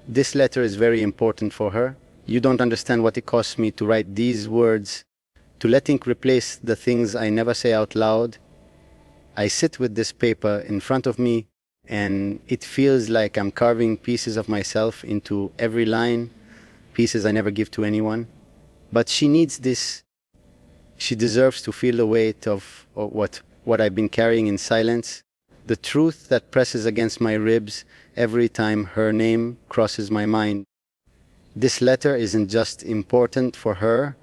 This letter is very important for her. You don't understand what it costs me to write these words, to let ink replace the things I never say out loud. I sit with this paper in front of me, and it feels like I'm carving pieces of myself into every line, pieces I never give to anyone. But she needs this. She deserves to feel the weight of what I've been carrying in silence, the truth that presses against my ribs every time her name crosses my mind. This letter isn't just important for her,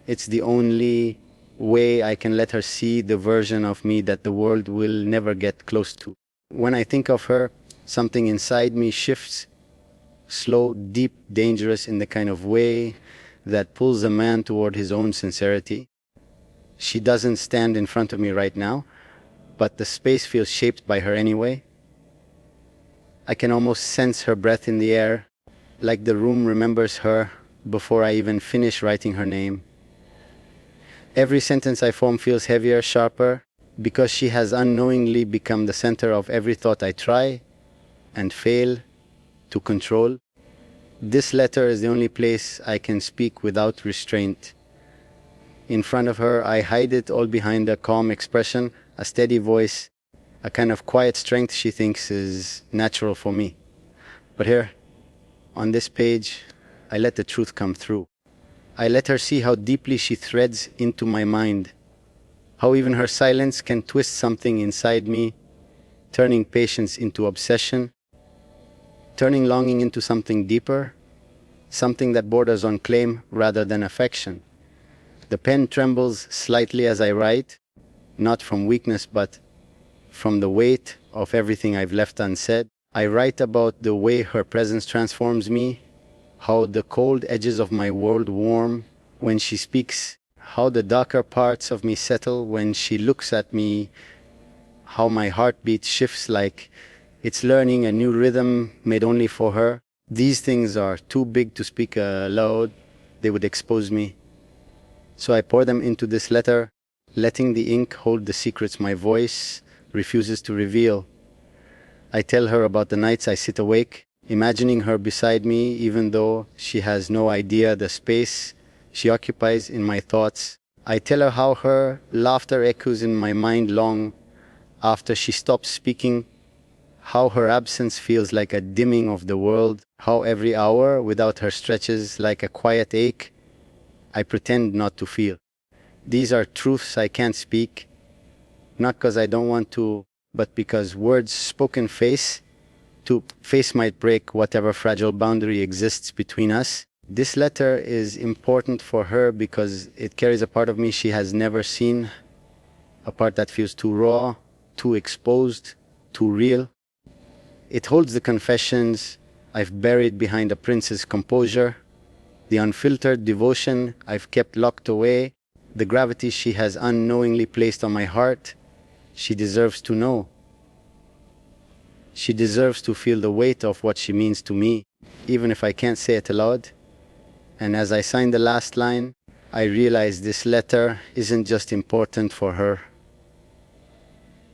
it's the only way I can let her see the version of me that the world will never get close to. When I think of her, something inside me shifts, slow, deep, dangerous, in the kind of way that pulls a man toward his own sincerity. She doesn't stand in front of me right now, but the space feels shaped by her anyway. I can almost sense her breath in the air, like the room remembers her before I even finish writing her name. Every sentence I form feels heavier, sharper, because she has unknowingly become the center of every thought I try and fail to control. This letter is the only place I can speak without restraint. In front of her, I hide it all behind a calm expression, a steady voice, a kind of quiet strength she thinks is natural for me. But here, on this page, I let the truth come through. I let her see how deeply she threads into my mind, how even her silence can twist something inside me, turning patience into obsession, turning longing into something deeper, something that borders on claim rather than affection. The pen trembles slightly as I write, not from weakness but from the weight of everything I've left unsaid. I write about the way her presence transforms me, how the cold edges of my world warm when she speaks, how the darker parts of me settle when she looks at me, how my heartbeat shifts like it's learning a new rhythm made only for her. These things are too big to speak aloud. They would expose me. So I pour them into this letter, letting the ink hold the secrets my voice refuses to reveal. I tell her about the nights I sit awake, imagining her beside me, even though she has no idea the space she occupies in my thoughts. I tell her how her laughter echoes in my mind long after she stops speaking, how her absence feels like a dimming of the world, how every hour without her stretches like a quiet ache I pretend not to feel. These are truths I can't speak, not because I don't want to, but because words spoken face to face might break whatever fragile boundary exists between us. This letter is important for her because it carries a part of me she has never seen, a part that feels too raw, too exposed, too real. It holds the confessions I've buried behind a prince's composure, the unfiltered devotion I've kept locked away, the gravity she has unknowingly placed on my heart. She deserves to know. She deserves to feel the weight of what she means to me, even if I can't say it aloud. And as I sign the last line, I realize this letter isn't just important for her.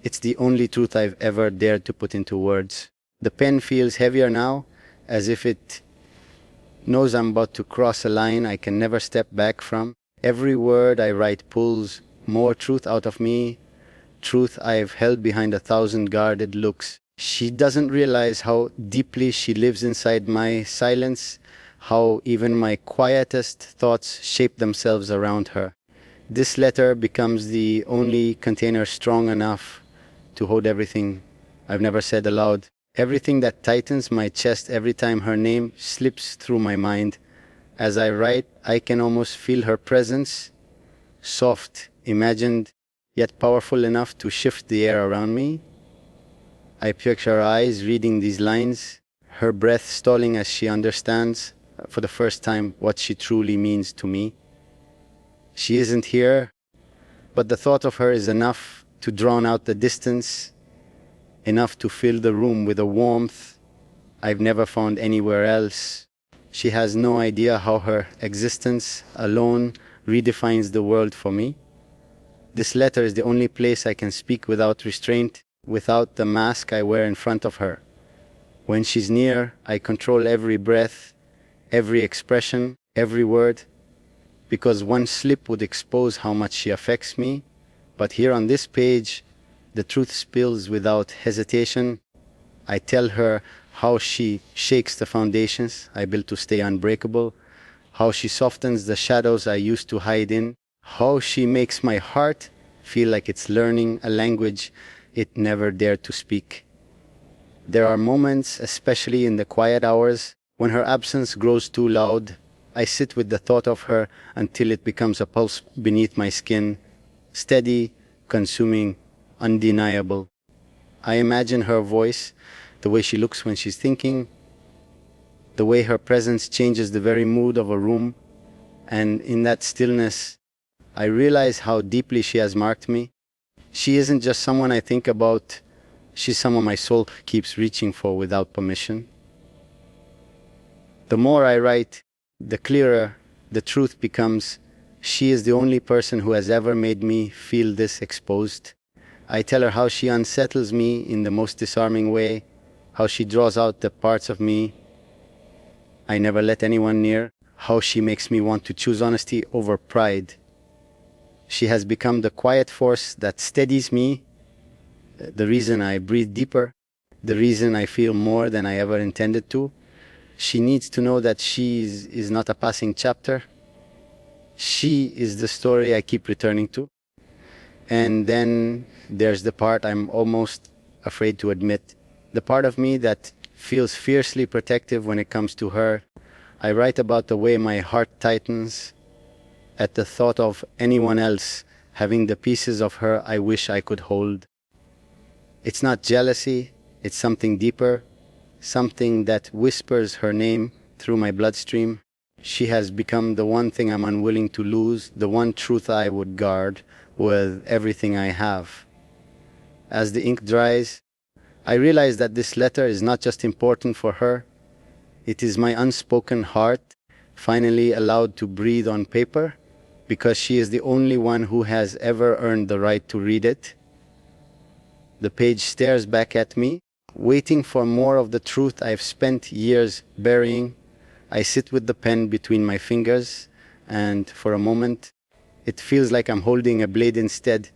It's the only truth I've ever dared to put into words. The pen feels heavier now, as if it knows I'm about to cross a line I can never step back from. Every word I write pulls more truth out of me, truth I've held behind 1,000 guarded looks. She doesn't realize how deeply she lives inside my silence, how even my quietest thoughts shape themselves around her. This letter becomes the only container strong enough to hold everything I've never said aloud. Everything that tightens my chest every time her name slips through my mind. As I write, I can almost feel her presence, soft, imagined, yet powerful enough to shift the air around me. I picture her eyes reading these lines, her breath stalling as she understands, for the first time, what she truly means to me. She isn't here, but the thought of her is enough to drown out the distance, enough to fill the room with a warmth I've never found anywhere else. She has no idea how her existence alone redefines the world for me. This letter is the only place I can speak without restraint, without the mask I wear in front of her. When she's near, I control every breath, every expression, every word, because one slip would expose how much she affects me. But here on this page, the truth spills without hesitation. I tell her how she shakes the foundations I built to stay unbreakable, how she softens the shadows I used to hide in, how she makes my heart feel like it's learning a language it never dared to speak. There are moments, especially in the quiet hours, when her absence grows too loud. I sit with the thought of her until it becomes a pulse beneath my skin, steady, consuming, undeniable. I imagine her voice, the way she looks when she's thinking, the way her presence changes the very mood of a room, and in that stillness, I realize how deeply she has marked me. She isn't just someone I think about, she's someone my soul keeps reaching for without permission. The more I write, the clearer the truth becomes. She is the only person who has ever made me feel this exposed. I tell her how she unsettles me in the most disarming way, how she draws out the parts of me I never let anyone near, how she makes me want to choose honesty over pride. She has become the quiet force that steadies me, the reason I breathe deeper, the reason I feel more than I ever intended to. She needs to know that she is not a passing chapter. She is the story I keep returning to. And then there's the part I'm almost afraid to admit, the part of me that feels fiercely protective when it comes to her. I write about the way my heart tightens at the thought of anyone else having the pieces of her I wish I could hold. It's not jealousy, it's something deeper, something that whispers her name through my bloodstream. She has become the one thing I'm unwilling to lose, the one truth I would guard with everything I have. As the ink dries, I realize that this letter is not just important for her, it is my unspoken heart finally allowed to breathe on paper, because she is the only one who has ever earned the right to read it. The page stares back at me, waiting for more of the truth I've spent years burying. I sit with the pen between my fingers, and for a moment, it feels like I'm holding a blade instead,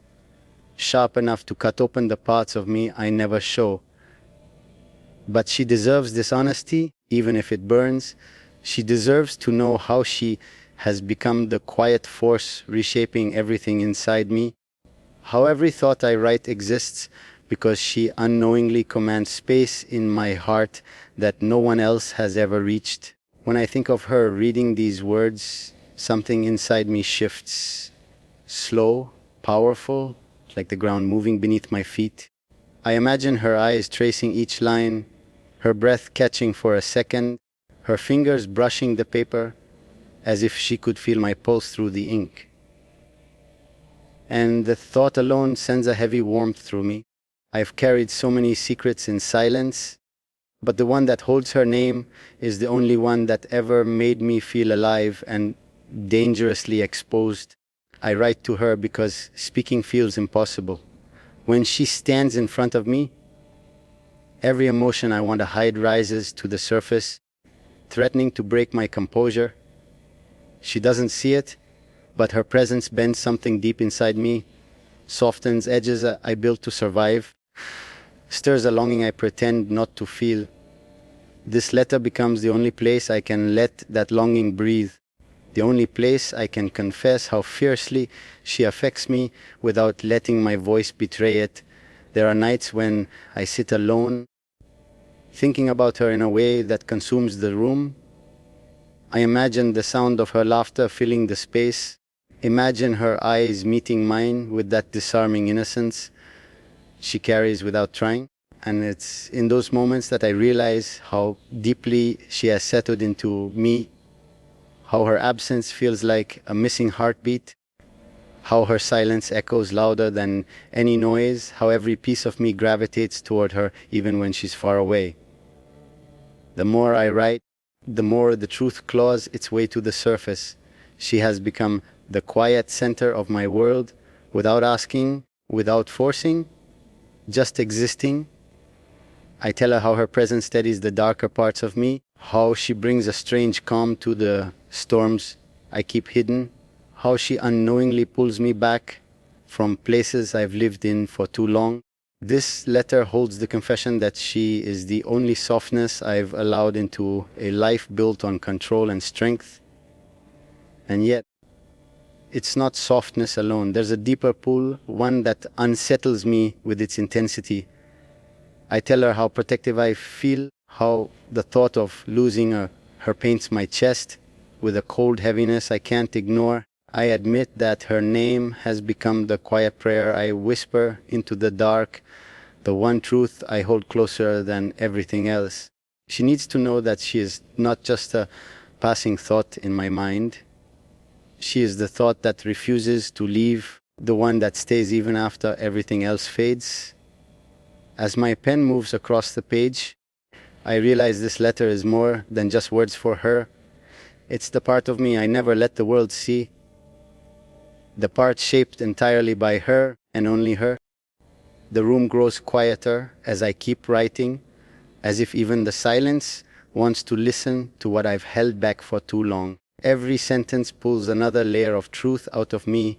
sharp enough to cut open the parts of me I never show. But she deserves this honesty, even if it burns. She deserves to know how she has become the quiet force reshaping everything inside me, how every thought I write exists because she unknowingly commands space in my heart that no one else has ever reached. When I think of her reading these words, something inside me shifts, slow, powerful, like the ground moving beneath my feet. I imagine her eyes tracing each line, her breath catching for a second, her fingers brushing the paper as if she could feel my pulse through the ink. And the thought alone sends a heavy warmth through me. I've carried so many secrets in silence, but the one that holds her name is the only one that ever made me feel alive and dangerously exposed. I write to her because speaking feels impossible. When she stands in front of me, every emotion I want to hide rises to the surface, threatening to break my composure. She doesn't see it, but her presence bends something deep inside me, softens edges I built to survive, stirs a longing I pretend not to feel. This letter becomes the only place I can let that longing breathe, the only place I can confess how fiercely she affects me without letting my voice betray it. There are nights when I sit alone, thinking about her in a way that consumes the room. I imagine the sound of her laughter filling the space, imagine her eyes meeting mine with that disarming innocence she carries without trying. And it's in those moments that I realize how deeply she has settled into me, how her absence feels like a missing heartbeat, how her silence echoes louder than any noise, how every piece of me gravitates toward her even when she's far away. The more I write, the more the truth claws its way to the surface. She has become the quiet center of my world, without asking, without forcing, just existing. I tell her how her presence steadies the darker parts of me, how she brings a strange calm to the storms I keep hidden, how she unknowingly pulls me back from places I've lived in for too long. This letter holds the confession that she is the only softness I've allowed into a life built on control and strength. And yet, it's not softness alone. There's a deeper pull, one that unsettles me with its intensity. I tell her how protective I feel, how the thought of losing her paints my chest with a cold heaviness I can't ignore. I admit that her name has become the quiet prayer I whisper into the dark, the one truth I hold closer than everything else. She needs to know that she is not just a passing thought in my mind. She is the thought that refuses to leave, the one that stays even after everything else fades. As my pen moves across the page, I realize this letter is more than just words for her. It's the part of me I never let the world see, the part shaped entirely by her and only her. The room grows quieter as I keep writing, as if even the silence wants to listen to what I've held back for too long. Every sentence pulls another layer of truth out of me,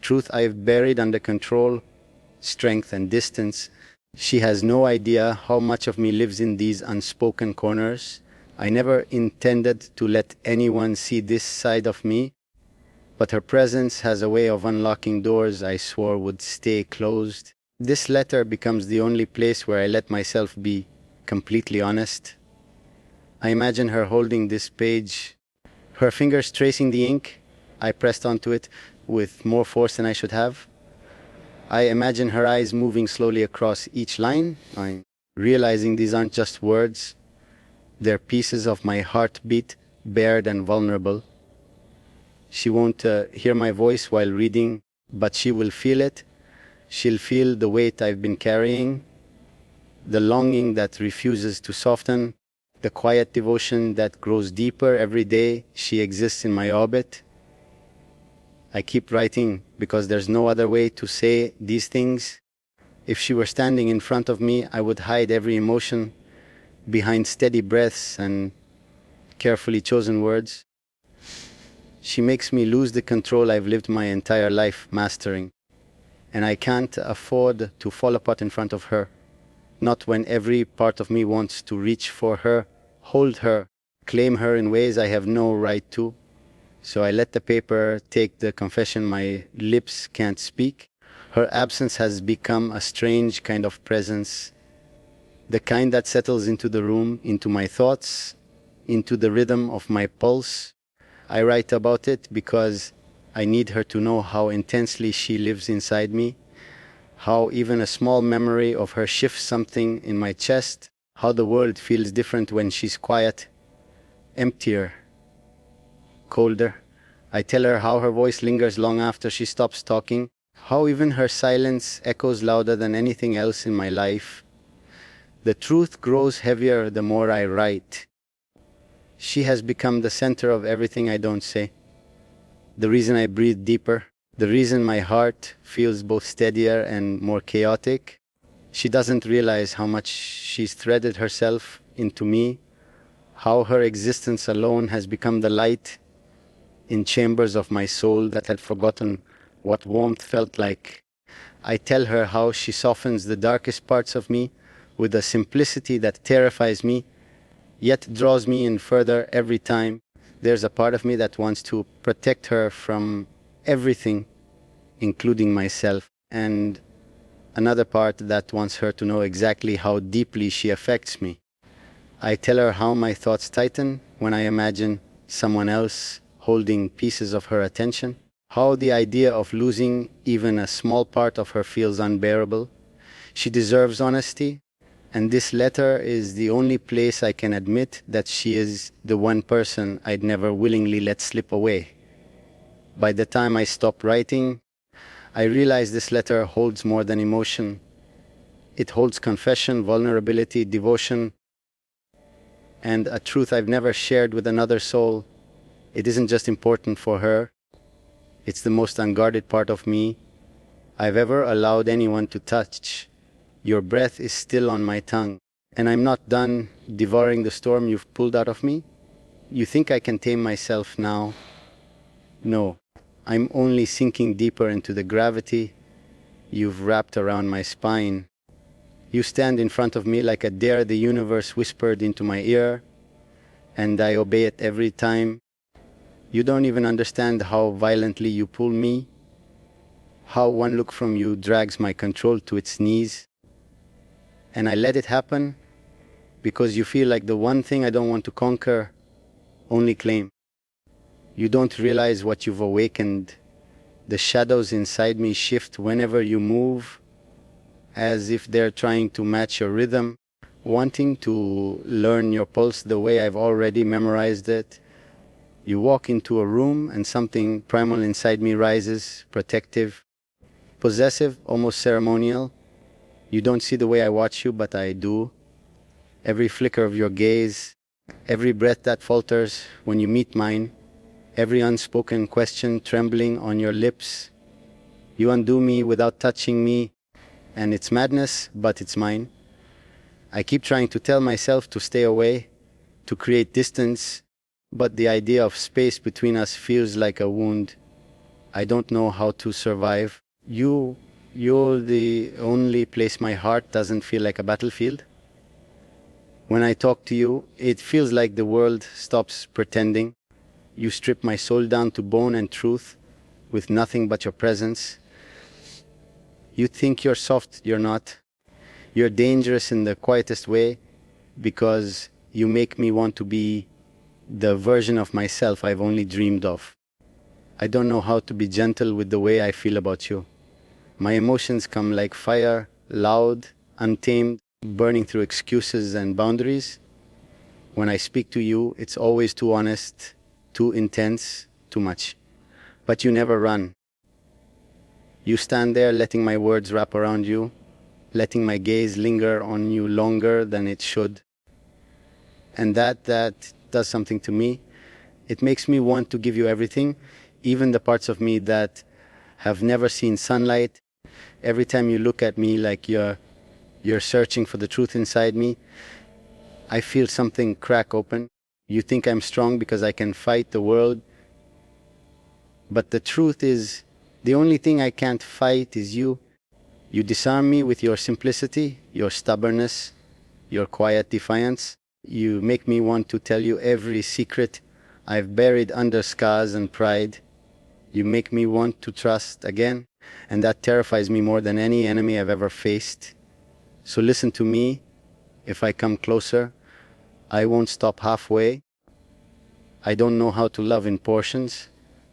truth I've buried under control, strength, and distance. She has no idea how much of me lives in these unspoken corners. I never intended to let anyone see this side of me, but her presence has a way of unlocking doors I swore would stay closed. This letter becomes the only place where I let myself be completely honest. I imagine her holding this page, her fingers tracing the ink. I pressed onto it with more force than I should have. I imagine her eyes moving slowly across each line. I'm realizing these aren't just words. They're pieces of my heartbeat, bared and vulnerable. She won't hear my voice while reading, but she will feel it. She'll feel the weight I've been carrying, the longing that refuses to soften, the quiet devotion that grows deeper every day she exists in my orbit. I keep writing because there's no other way to say these things. If she were standing in front of me, I would hide every emotion behind steady breaths and carefully chosen words. She makes me lose the control I've lived my entire life mastering, and I can't afford to fall apart in front of her. Not when every part of me wants to reach for her, hold her, claim her in ways I have no right to. So I let the paper take the confession my lips can't speak. Her absence has become a strange kind of presence, the kind that settles into the room, into my thoughts, into the rhythm of my pulse. I write about it because I need her to know how intensely she lives inside me, how even a small memory of her shifts something in my chest, how the world feels different when she's quiet, emptier, colder. I tell her how her voice lingers long after she stops talking, how even her silence echoes louder than anything else in my life. The truth grows heavier the more I write. She has become the center of everything I don't say, the reason I breathe deeper, the reason my heart feels both steadier and more chaotic. She doesn't realize how much she's threaded herself into me, how her existence alone has become the light in chambers of my soul that had forgotten what warmth felt like. I tell her how she softens the darkest parts of me with a simplicity that terrifies me, yet draws me in further every time. There's a part of me that wants to protect her from everything, including myself, and another part that wants her to know exactly how deeply she affects me. I tell her how my thoughts tighten when I imagine someone else holding pieces of her attention, how the idea of losing even a small part of her feels unbearable. She deserves honesty, and this letter is the only place I can admit that she is the one person I'd never willingly let slip away. By the time I stop writing, I realize this letter holds more than emotion. It holds confession, vulnerability, devotion, and a truth I've never shared with another soul. It isn't just important for her, it's the most unguarded part of me I've ever allowed anyone to touch. Your breath is still on my tongue, and I'm not done devouring the storm you've pulled out of me. You think I can tame myself now? No, I'm only sinking deeper into the gravity you've wrapped around my spine. You stand in front of me like a dare the universe whispered into my ear, and I obey it every time. You don't even understand how violently you pull me, how one look from you drags my control to its knees. And I let it happen because you feel like the one thing I don't want to conquer, only claim. You don't realize what you've awakened. The shadows inside me shift whenever you move, as if they're trying to match your rhythm, wanting to learn your pulse the way I've already memorized it. You walk into a room and something primal inside me rises, protective, possessive, almost ceremonial. You don't see the way I watch you, but I do. Every flicker of your gaze, every breath that falters when you meet mine, every unspoken question trembling on your lips. You undo me without touching me, and it's madness, but it's mine. I keep trying to tell myself to stay away, to create distance, but the idea of space between us feels like a wound. I don't know how to survive. You're the only place my heart doesn't feel like a battlefield. When I talk to you, it feels like the world stops pretending. You strip my soul down to bone and truth with nothing but your presence. You think you're soft, you're not. You're dangerous in the quietest way because you make me want to be the version of myself I've only dreamed of. I don't know how to be gentle with the way I feel about you. My emotions come like fire, loud, untamed, burning through excuses and boundaries. When I speak to you, it's always too honest, too intense, too much. But you never run. You stand there letting my words wrap around you, letting my gaze linger on you longer than it should. And that does something to me. It makes me want to give you everything, even the parts of me that have never seen sunlight. Every time you look at me like you're searching for the truth inside me, I feel something crack open. You think I'm strong because I can fight the world. But the truth is, the only thing I can't fight is you. You disarm me with your simplicity, your stubbornness, your quiet defiance. You make me want to tell you every secret I've buried under scars and pride. You make me want to trust again, and that terrifies me more than any enemy I've ever faced. So listen to me. If I come closer, I won't stop halfway. I don't know how to love in portions.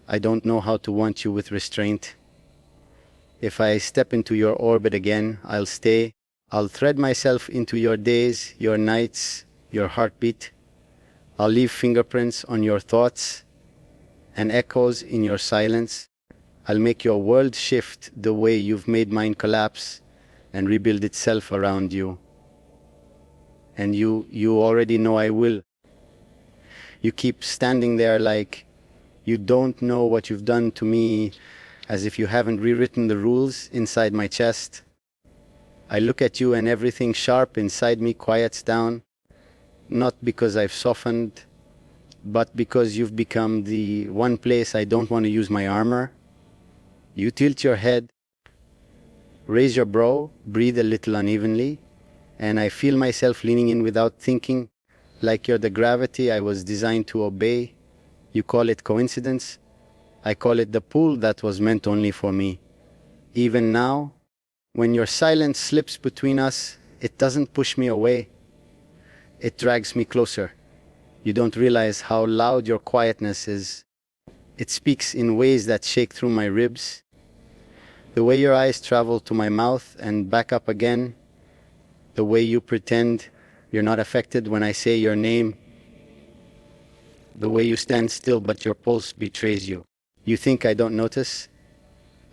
I don't know how to want you with restraint. If I step into your orbit again, I'll stay. I'll thread myself into your days, your nights, your heartbeat. I'll leave fingerprints on your thoughts and echoes in your silence. I'll make your world shift the way you've made mine collapse and rebuild itself around you. And you already know I will. You keep standing there like you don't know what you've done to me, as if you haven't rewritten the rules inside my chest. I look at you and everything sharp inside me quiets down, not because I've softened, but because you've become the one place I don't want to use my armor. You tilt your head, raise your brow, breathe a little unevenly, and I feel myself leaning in without thinking, like you're the gravity I was designed to obey. You call it coincidence. I call it the pull that was meant only for me. Even now, when your silence slips between us, it doesn't push me away. It drags me closer. You don't realize how loud your quietness is. It speaks in ways that shake through my ribs. The way your eyes travel to my mouth and back up again. The way you pretend you're not affected when I say your name. The way you stand still but your pulse betrays you. You think I don't notice?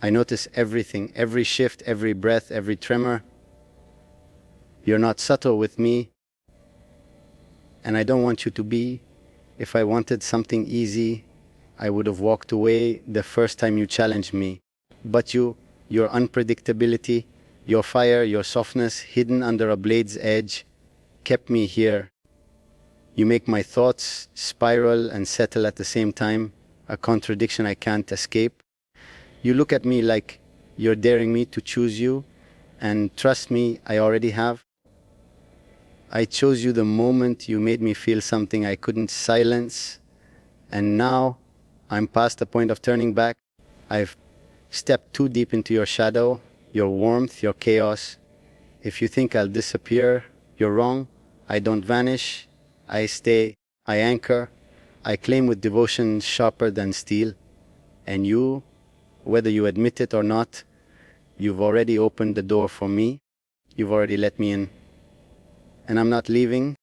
I notice everything, every shift, every breath, every tremor. You're not subtle with me, and I don't want you to be. If I wanted something easy, I would have walked away the first time you challenged me. But your unpredictability, Your fire, your softness, hidden under a blade's edge, kept me here. You make my thoughts spiral and settle at the same time, a contradiction I can't escape. You look at me like you're daring me to choose you, and trust me, I already have. I chose you the moment you made me feel something I couldn't silence, and now I'm past the point of turning back. I've stepped too deep into your shadow, your warmth, your chaos. If you think I'll disappear, you're wrong. I don't vanish. I stay. I anchor. I claim with devotion sharper than steel. And you, whether you admit it or not, you've already opened the door for me. You've already let me in. And I'm not leaving